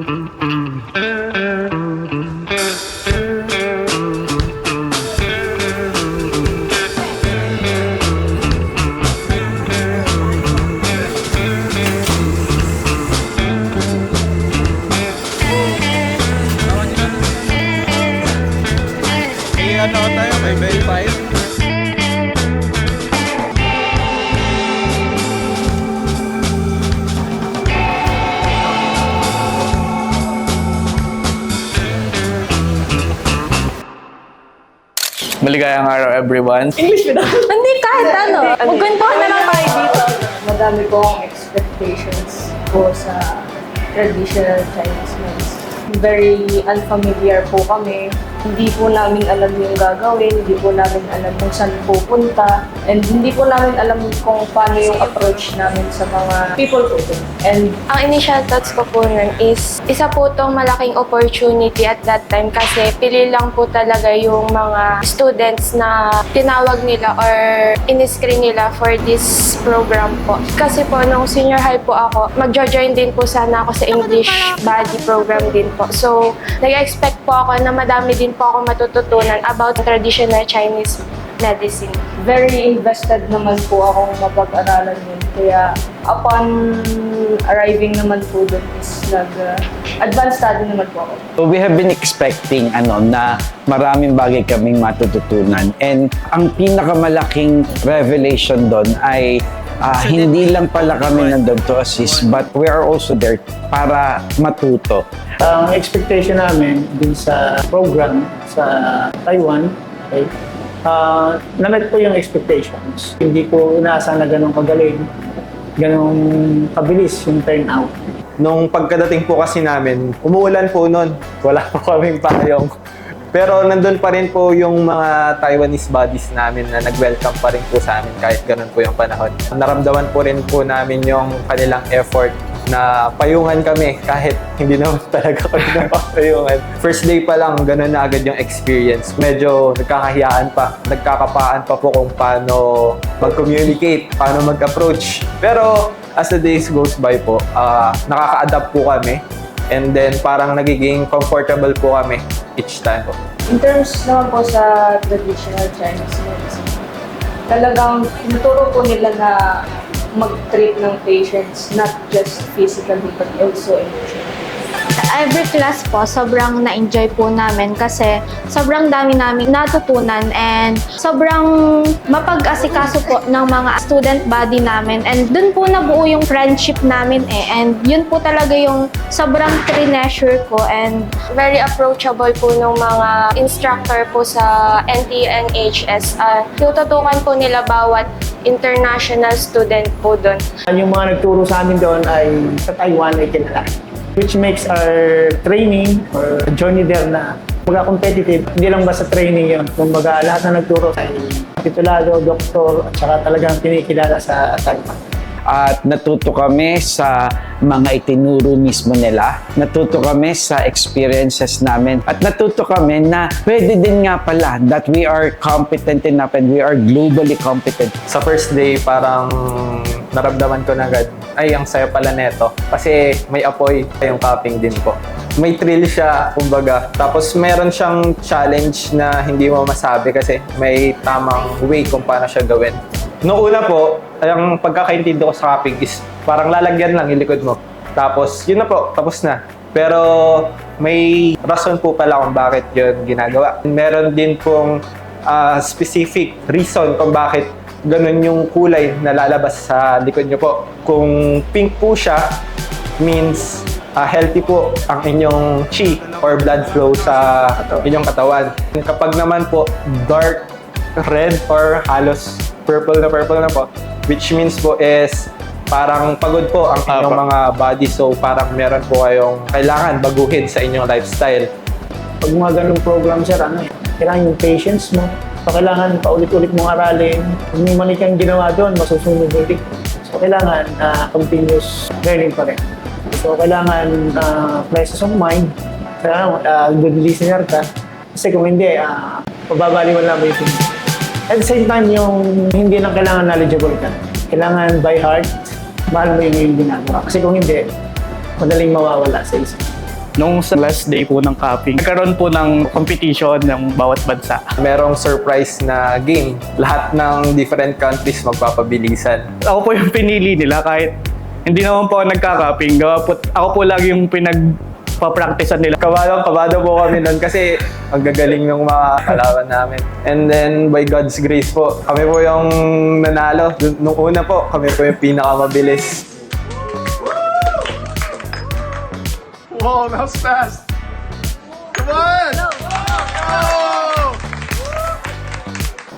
Ano tayo, may verify. Maligayang araw everyone. English ba? Hindi, kahit ano. Magkwentuhan na lang tayo dito. Madami kong expectations po sa traditional Chinese meals. Very unfamiliar po kami. Hindi po namin alam yung gagawin, hindi po namin alam kung saan pupunta, and hindi po namin alam kung paano yung approach namin sa mga people po dun. And Ang initial thoughts ko po nun is, isa po itong malaking opportunity at that time kasi pili lang po talaga yung mga students na tinawag nila or in-screen nila for this program po. Kasi po, nung senior high po ako, mag-join din po sana ako sa English body program din po. So, nag-expect po ako na madami din po ako matututunan about traditional Chinese medicine. very invested naman po akong mapag-aralan yun. Kaya upon arriving naman po dun is nag-advanced study naman po ako. So we have been expecting na maraming bagay kaming matututunan. And ang pinakamalaking revelation doon ay hindi lang pala kami nandun to assist, but we are also there para matuto. Ang expectation namin din sa program sa Taiwan, okay, na-met po yung expectations. Hindi ko inaasahan na ganun kagaling, ganun kabilis yung turnout. Nung pagkadating po kasi namin, umuulan po nun. Wala po kaming payong. Pero nandun pa rin po yung mga Taiwanese buddies namin na nag-welcome pa rin po sa amin kahit ganun po yung panahon. Naramdaman po rin po namin yung kanilang effort na payungan kami kahit hindi naman talaga kami napapayungan. First day pa lang, ganun na agad yung experience. Medyo nagkakahiyaan pa, nagkakapaan pa po kung paano mag-communicate, paano mag-approach. Pero as the days goes by po, nakaka-adapt po kami. And then parang nagiging comfortable po kami each time po. In terms naman po sa traditional Chinese medicine, talagang tinuturo po nila na mag-treat ng patients not just physically but also emotionally. Every class po, sobrang na-enjoy po namin kasi sobrang dami namin natutunan and sobrang mapag-asikaso po ng mga student body namin and dun po nabuo yung friendship namin and yun po talaga yung sobrang treasure ko and very approachable po ng mga instructor po sa NTNHS. Tututukan po nila bawat international student po dun. Yung mga nagturo sa amin doon ay sa Taiwan ay kilala, which makes our training or journey there na competitive. Hindi lang basta training yun. Kumbaga, lahat na nagturo ay titulado, doktor, at saka talagang kinikilala sa Taiwan. At natuto kami sa mga itinuro mismo nila. Natuto kami sa experiences namin. At natuto kami na pwede din nga pala that we are competent enough and we are globally competent. Sa first day, parang naramdaman ko na agad, ay, ang saya pala neto. Kasi may apoy, yung cupping din po. May thrill siya, kumbaga. Tapos meron siyang challenge na hindi mo masabi kasi may tamang way kung paano siya gawin. Noong una po, ang pagkakaintindi ko sa cupping is parang lalagyan lang yung likod mo. Tapos, yun na po, tapos na. Pero may rason po pala kung bakit yun ginagawa. Meron din pong specific reason kung bakit ganun yung kulay na lalabas sa likod nyo po. Kung pink po siya, means healthy po ang inyong chi or blood flow sa inyong katawan. Kapag naman po dark red or halos purple na po, which means po is parang pagod po ang inyong mga body, so parang meron po kayong kailangan baguhin sa inyong lifestyle. Pag mga ganung program, sir, kailangan yung patience mo. Kailangan paulit-ulit mong aralin. Kung may mali kang ginawa doon, masusunod ulit. So kailangan continuous learning pa rin. So kailangan presence of mind. Kailangan good listener ka. Kasi kung hindi, pababaliwan lang mo yung at the same time, yung hindi lang kailangan knowledgeable ka. Kailangan by heart, mahal mo yung ginagawa. Kasi kung hindi, madaling mawawala sa isip. Nung sa last day po ng cupping, nagkaroon po ng competition ng bawat bansa. Merong surprise na game. Lahat ng different countries magpapabilisan. Ako po yung pinili nila kahit hindi naman po ako nagka-cupping. Ako po lagi yung pinagpa-practicean nila. Kabado po kami nun kasi ang gagaling ng mga kalaban namin. And then, by God's grace po, kami po yung nanalo. Nung una po, kami po yung pinakamabilis. Whoa, that was fast. Come on!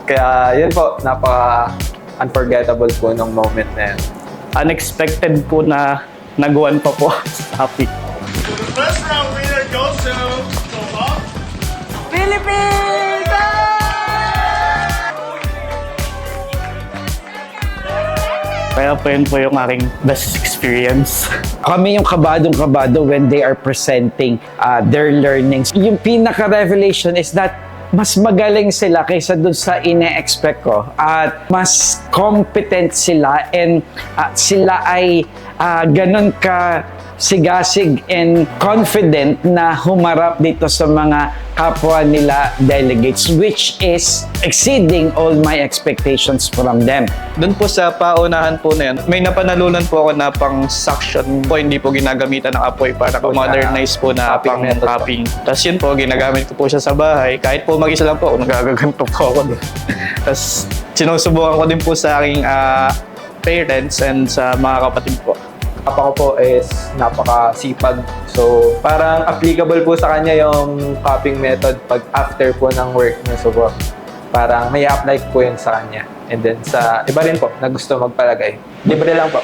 Kaya yun po, napaka-unforgettable po nung moment na yun. Unexpected po na nagawan pa po sa cupping. The first round winner goes to Toba. Kaya po yun po yung aking best experience. Kami yung kabadong-kabado when they are presenting their learnings. Yung pinaka-revelation is that mas magaling sila kaysa dun sa ine-expect ko. At mas competent sila and sila ay ganun ka sigasig and confident na humarap dito sa mga kapwa nila delegates, which is exceeding all my expectations from them. Doon po sa paunahan po na yun, may napanalunan po ako na pang suction po, hindi po ginagamitan ng apoy para modernize po na Cupping pang method po. cupping. Tapos yun po, ginagamit ko po siya sa bahay. Kahit po mag-isa lang po, nagaganto po ako doon. Tapos sinusubukan ko din po sa aking parents and sa mga kapatid po. Papa ko po is napakasipag. So, parang applicable po sa kanya yung cupping method pag after po ng work niya. So, parang may apply po yun sa kanya. And then sa iba rin po na gusto magpalagay. Libre lang po.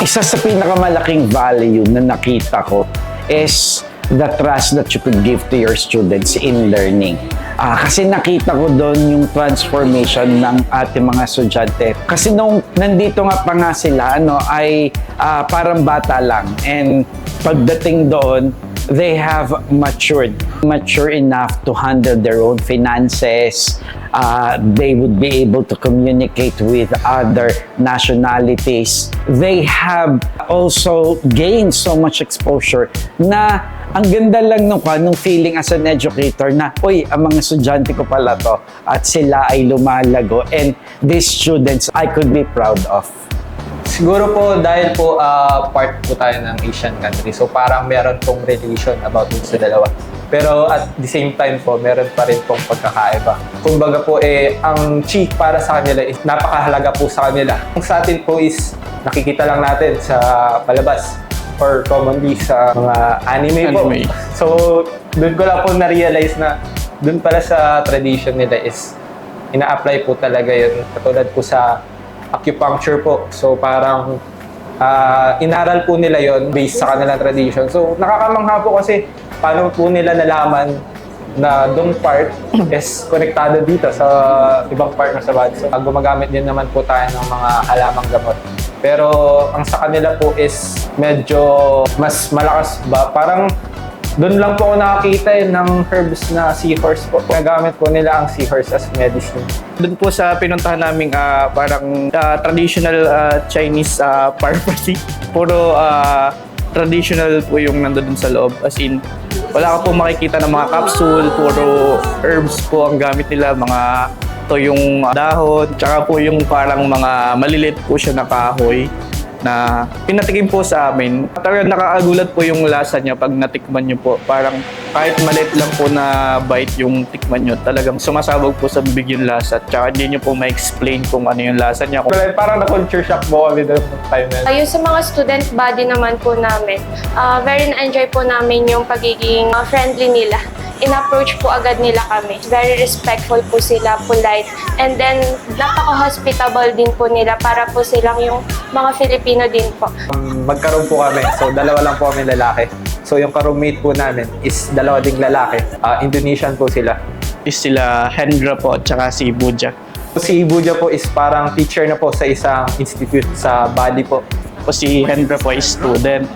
Isa sa pinakamalaking value na nakita ko is the trust that you could give to your students in learning. Kasi nakita ko doon yung transformation ng ating mga estudyante. Kasi nung nandito nga pa nga sila, ay parang bata lang. And pagdating doon, they have matured. Mature enough to handle their own finances. They would be able to communicate with other nationalities. They have also gained so much exposure na ang ganda lang nung feeling as an educator na, uy, ang mga estudyante ko pala to at sila ay lumalago and these students I could be proud of. Siguro po dahil po part po tayo ng Asian country. So parang meron pong relation about dun sa dalawa. Pero at the same time po, meron pa rin pong pagkakaiba. Kumbaga po ang chi para sa kanila is napakahalaga po sa kanila. Ang sa atin po is nakikita lang natin sa palabas or commonly sa mga anime po. So doon ko lang po na-realize na doon pala sa tradition nila is ina-apply po talaga yun. Katulad po sa acupuncture po. So parang inaral po nila yon based sa kanilang tradition. So nakakamangha po kasi paano po nila nalaman na doon part is konektado dito sa ibang part na sa body. So gumagamit din naman po tayo ng mga halamang gamot. Pero ang sa kanila po is medyo mas malakas ba? Parang doon lang po ako nakakita ng herbs na seahorse po. Nagamit po nila ang seahorse as medicine. Doon po sa pinuntahan naming parang traditional Chinese pharmacy. Puro traditional po yung nandun sa loob. As in, wala ka po makikita ng mga capsule, puro herbs po ang gamit nila, mga to yung dahon, tsaka po yung parang mga malilit po siya na kahoy na pinatikim po sa amin. Talagang nakakagulat po yung lasa niya pag natikman niyo po. Parang kahit maliit lang po na bite yung tikman niyo, talagang sumasabog po sa bibig yung lasa. Tsaka hindi niyo po ma-explain kung ano yung lasa niya. Parang na-culture shock po kami doon time na. Yung sa mga student body naman po namin, very na-enjoy po namin yung pagiging friendly nila. In-approach po agad nila kami. Very respectful po sila, polite. And then, napaka-hospitable din po nila para po silang yung mga Filipino din po. Magkaroon po kami. So, dalawa lang po kami lalaki. So, yung ka-roommate po namin is dalawa ding lalaki. Indonesian po sila. Is sila Hendra po at saka si Buja. Si Buja po is parang teacher na po sa isang institute sa Bali po. O si Hendra po is student.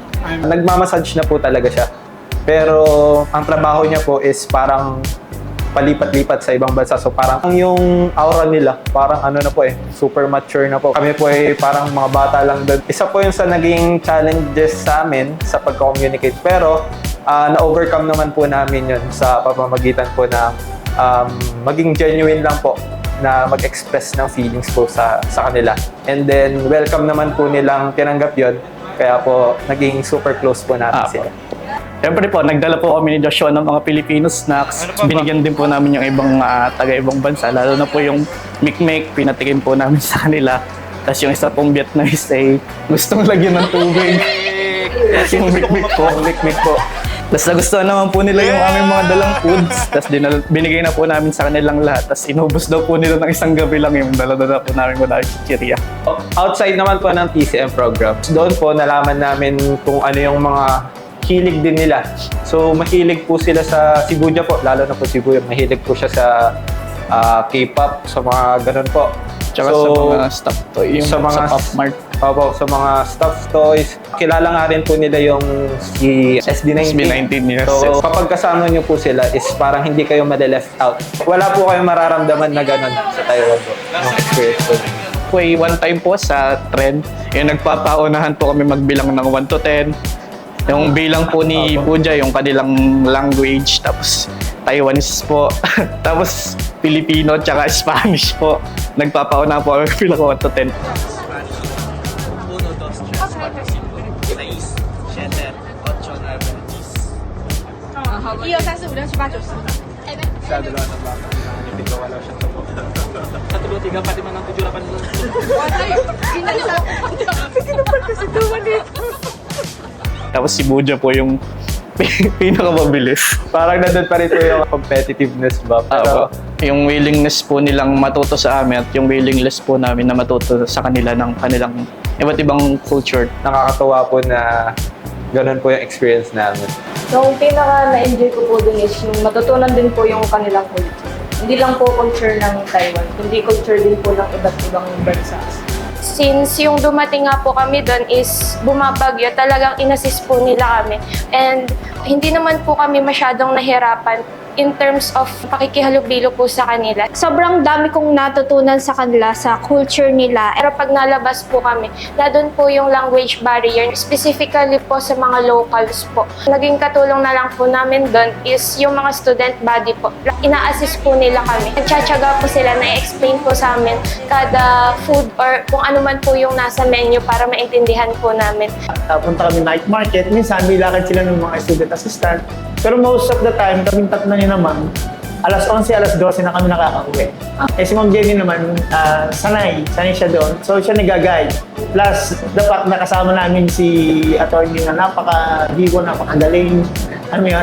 Nagmamassage na po talaga siya. Pero ang trabaho niya po is parang palipat-lipat sa ibang bansa. So parang yung aura nila, parang na po super mature na po. Kami po parang mga bata lang doon. Isa po yung sa naging challenges sa amin sa pagko-communicate. Pero na-overcome naman po namin yun sa pamamagitan po ng maging genuine lang po na mag-express ng feelings po sa kanila. And then, welcome naman po nilang tinanggap yun. Kaya po, naging super close po natin sila. Siyempre po, nagdala po kami ni Joshua ng mga Filipino snacks. Binigyan din po namin yung ibang taga-ibang bansa, lalo na po yung mikmek, pinatikim po namin sa kanila. Tapos yung isa pong Vietnamese ay gustong lagyan ng tubig. Yung mikmek po. Tapos nagustuhan naman po nila yung aming mga dalang foods. Tapos binigay na po namin sa kanilang lahat. Tapos inubos daw po nila ng isang gabi lang yung dala-dala po namin mula sa chichirya. Outside naman po ng TCM program, doon po nalaman namin kung ano yung mga hilig din nila. So, mahilig po sila sa Shibuya po, lalo na po Shibuya. Mahilig po siya sa K-pop, sa mga ganun po. Tsaka sa mga stuff toy, yung sa Pop Mart. Opo, sa mga stuffed toys. Kilala nga rin po nila yung si SB19. SB19, yes. So, kapag kasama nyo po sila is parang hindi kayo made-left out. Wala po kayong mararamdaman na ganun sa Taiwan po. Ang experience po. One time po sa trend, yung nagpapaunahan po kami magbilang ng 1 to 10. Yung bilang po ni Puja, yung kanilang language, tapos Taiwanese po, tapos Filipino, tsaka Spanish po. Nagpapauna po kami bilang 1 to 10. Tapos si Puja po yung pinakamabilis. Parang nandun pa rin po yung competitiveness ba? Pero, Yung willingness po nilang matuto sa amin at yung willingness po namin na matuto sa kanila ng kanilang iba't ibang culture. nakakatuwa po na ganun po yung experience namin. Yung pinaka-na-enjoy ko po dun is yung matutunan din po yung kanilang culture. Hindi lang po culture ng Taiwan, kundi culture din po ng iba't ibang bansa. Since yung dumating nga po kami doon is bumabagyo, talagang inassist po nila kami. And hindi naman po kami masyadong nahirapan in terms of pakikihalubilo po sa kanila. Sobrang dami kong natutunan sa kanila, sa culture nila. Pero pag nalabas po kami, na doon po yung language barrier, specifically po sa mga locals po. Naging katulong na lang po namin doon is yung mga student body po. Ina-assist po nila kami. Nagtsatsaga po sila, na-explain po sa amin kada food or kung ano man po yung nasa menu para maintindihan po namin. Punta kami night market. Minsan, may lakad sila ng mga student assistant. Pero most of the time, kaming tatlo niya naman, alas 11, alas 12 na kami nakaka-uwi. Eh si Ma'am Jenny naman, sanay siya doon. So siya nag-guide. Plus, the fact na kasama namin si attorney na napaka-digo, napakagaling.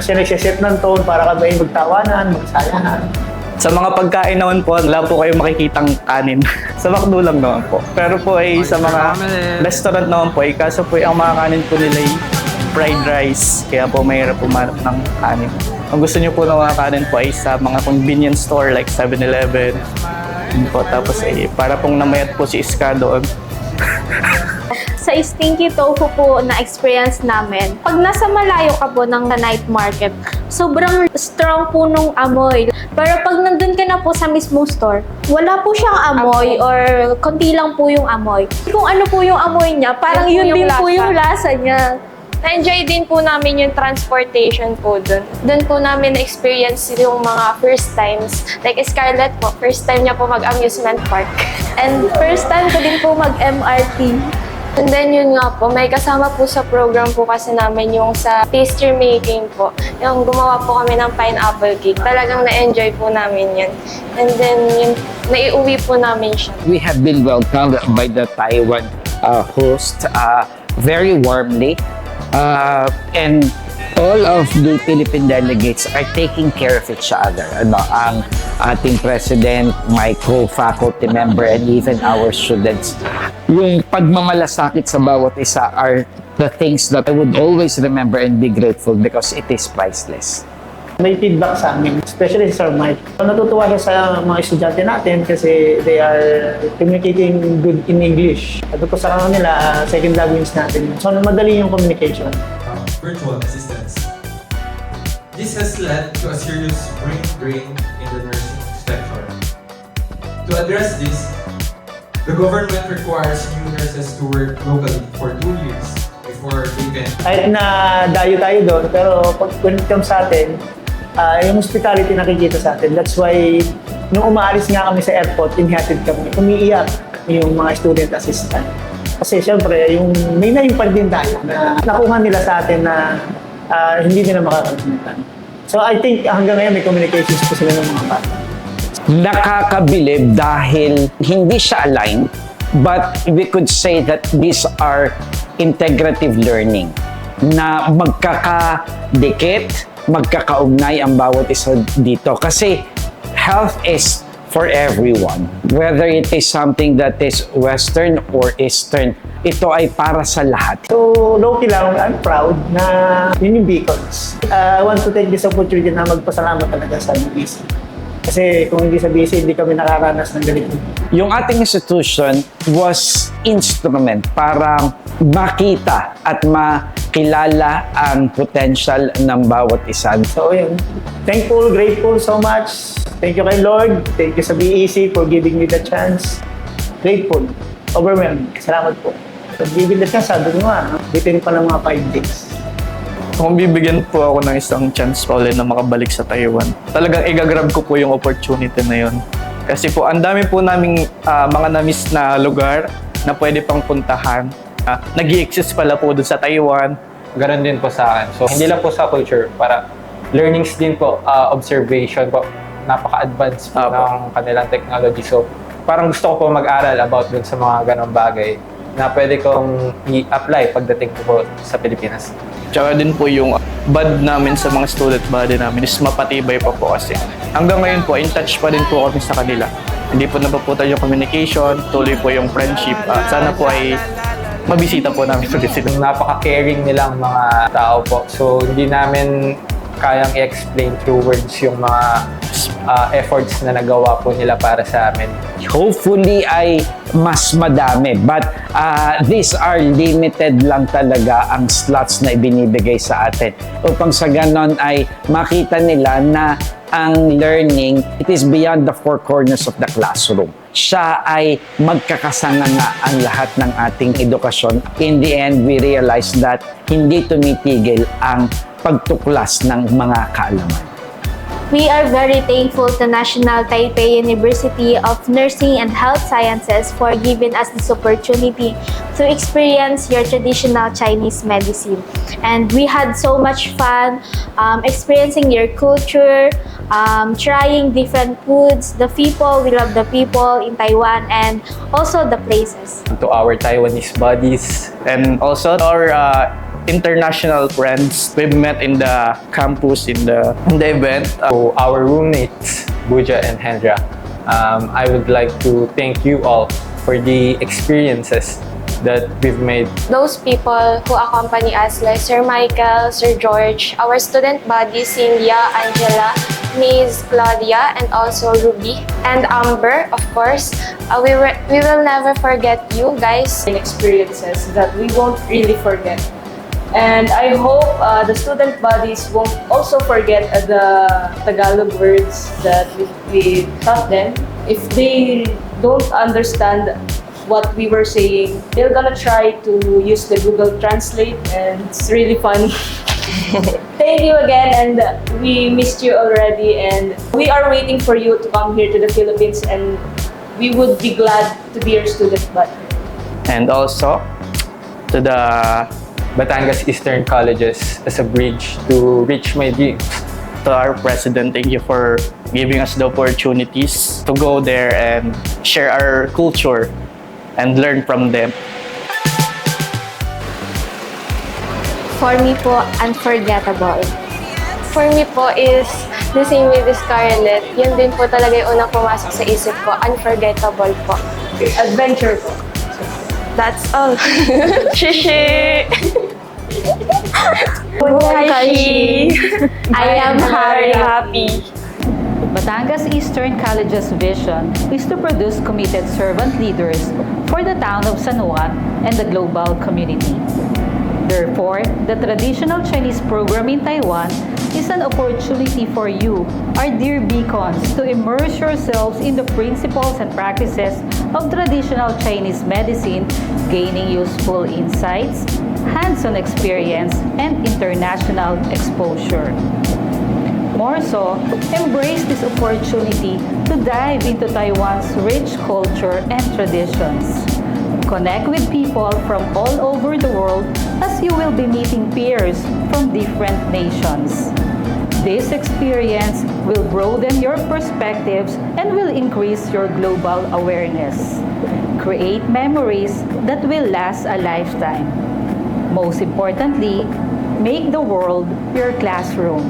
Siya nagsiset ng tone para kami magtawanan, magsayahan. Sa mga pagkain naman po, wala po kayong makikitang kanin. Sa McDo lang naman po. Pero po ay sa mga restaurant naman po, kaso po ang mga kanin po nila ay fried rice. Kaya po mahirap pumarap ng kanin. Kung gusto niyo po ng mga kanin po ay sa mga convenience store like 7-Eleven. Po. Tapos ay para pong namayat po si Iska doon. Sa stinky tofu po na experience namin, pag nasa malayo ka po ng night market, sobrang strong po nung amoy. Pero pag nandun ka na po sa mismong store, wala po siyang amoy or konti lang po yung amoy. Kung ano po yung amoy niya, parang yun din po yung lasa niya. Na-enjoy din po namin yung transportation po doon. Doon po namin na-experience yung mga first times. Like Scarlett po, first time niya po mag-amusement park. And first time ko din po mag-MRT. And then yun nga po, may kasama po sa program po kasi namin yung sa pastry making po. Yung gumawa po kami ng pineapple cake. Talagang na-enjoy po namin yun. And then yun, naiuwi po namin siya. We have been welcomed by the Taiwan host very warmly. And all of the Philippine delegates are taking care of each other. Ang ating president, my co-faculty member, and even our students. Yung pagmamalasakit sa bawat isa are the things that I would always remember and be grateful because it is priceless. May feedback sa amin, especially si Sir Mike. Natutuwa siya sa mga estudyante natin kasi they are communicating good in English. At po sa kanila, second language natin. So, madali yung communication. Virtual assistants. This has led to a serious brain drain in the nursing sector. To address this, the government requires new nurses to work locally for 2 years before before weekend? Kahit na dayo tayo doon, pero when it comes sa atin, yung hospitality nakikita sa atin. That's why, nung umaalis nga kami sa airport, inhatid kami, umiiyak yung mga student assistant. Kasi syempre, may naimpad din tayo na nakuha nila sa atin na hindi nila makakalimutan. So I think hanggang ngayon may communications po sila ng mga bata. Nakakabilib dahil hindi siya aligned, but we could say that these are integrative learning na magkakadikit, magkakaugnay ang bawat isa dito. Kasi health is for everyone. Whether it is something that is Western or Eastern, ito ay para sa lahat. So low-key lang, I'm proud na yun yung beacons. I want to take this opportunity na magpasalamat talaga sa BBC. Kasi kung hindi sa BBC, hindi kami nakaranas ng ganito. Yung ating institution was instrument para makita at makilala ang potential ng bawat isa. So yun, thankful, grateful so much. Thank you kay Lord. Thank you sa BEC for giving me the chance. Grateful. Overwhelmed. Salamat po. So giving the chance, sabi ko nga, bitin pa ng mga 5 days. Kung bibigyan po ako ng isang chance pa ulit na makabalik sa Taiwan, talagang igagrab ko po yung opportunity na yun. Kasi po, ang dami po naming mga na-miss na lugar na pwede pang puntahan. Nag-i-exist pala po doon sa Taiwan. Ganon din po sa akin. So, hindi lang po sa culture, para learnings din po, observation po. Napaka-advanced po ng kanilang technology. So, parang gusto ko po mag-aral about dun sa mga ganong bagay na pwede kong i-apply pagdating po sa Pilipinas. Tsaka din po yung bond namin sa mga student body namin is mapatibay pa po kasi. Hanggang ngayon po, in touch pa din po kami sa kanila. Hindi po napaputan yung communication, tuloy po yung friendship. Sana po ay mabisita po namin ulit sila. Napaka-caring nilang mga tao po. So, hindi namin kayang i-explain through words yung mga efforts na nagawa po nila para sa amin. Hopefully ay mas madami, but these are limited lang talaga ang slots na ibinibigay sa atin upang sa ganon ay makita nila na ang learning, it is beyond the four corners of the classroom. Siya ay magkakasanga nga ang lahat ng ating edukasyon. In the end, we realize that hindi tumitigil ang pagtuklas ng mga kaalaman. We are very thankful to National Taipei University of Nursing and Health Sciences for giving us this opportunity to experience your traditional Chinese medicine. And we had so much fun experiencing your culture, trying different foods, the people, we love the people in Taiwan, and also the places. To our Taiwanese buddies, And also our international friends we've met in the campus, in the event. to our roommates, Buja and Hendra, I would like to thank you all for the experiences that we've made. Those people who accompany us, like Sir Michael, Sir George, our student buddies, Cynthia, Angela, Miss Claudia, and also Ruby, and Amber, of course. We will never forget you guys. Experiences that we won't really forget. And I hope the student bodies won't also forget the Tagalog words that we taught them. If they don't understand what we were saying, they're gonna try to use the Google Translate, and it's really fun. Thank you again, and we missed you already, and we are waiting for you to come here to the Philippines, and we would be glad to be your student body. And also to the Batangas Eastern Colleges as a bridge to reach my dreams. to our president, thank you for giving us the opportunities to go there and share our culture and learn from them. For me po, unforgettable. For me po is the same with Scarlett. Yun din po talaga yung unang pumasok sa isip ko. Unforgettable po. Adventure po. That's all. Shishi! Bukashi! I am very happy. Batangas Eastern College's vision is to produce committed servant leaders for the town of San Juan and the global community. Therefore, the traditional Chinese program in Taiwan is an opportunity for you, our dear beacons, to immerse yourselves in the principles and practices of traditional Chinese medicine, gaining useful insights, hands-on experience, and international exposure. More so, embrace this opportunity to dive into Taiwan's rich culture and traditions. Connect with people from all over the world as you will be meeting peers from different nations. This experience will broaden your perspectives and will increase your global awareness. Create memories that will last a lifetime. Most importantly, make the world your classroom.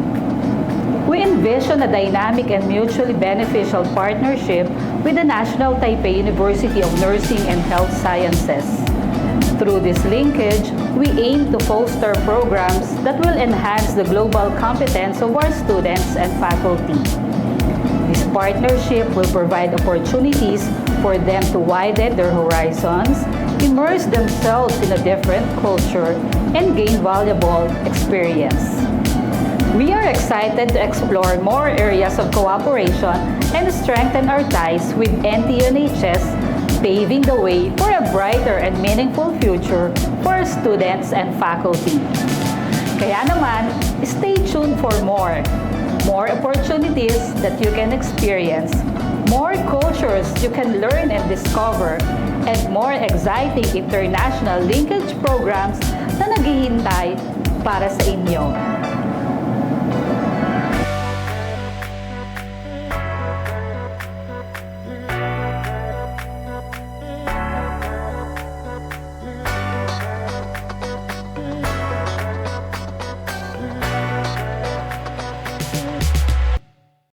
We envision a dynamic and mutually beneficial partnership with the National Taipei University of Nursing and Health Sciences. Through this linkage, we aim to foster programs that will enhance the global competence of our students and faculty. This partnership will provide opportunities for them to widen their horizons, immerse themselves in a different culture, and gain valuable experience. We are excited to explore more areas of cooperation and strengthen our ties with NTUNHS, paving the way for a brighter and meaningful future for our students and faculty. Kaya naman, stay tuned for more opportunities that you can experience, more cultures you can learn and discover, and more exciting international linkage programs na naghihintay para sa inyo.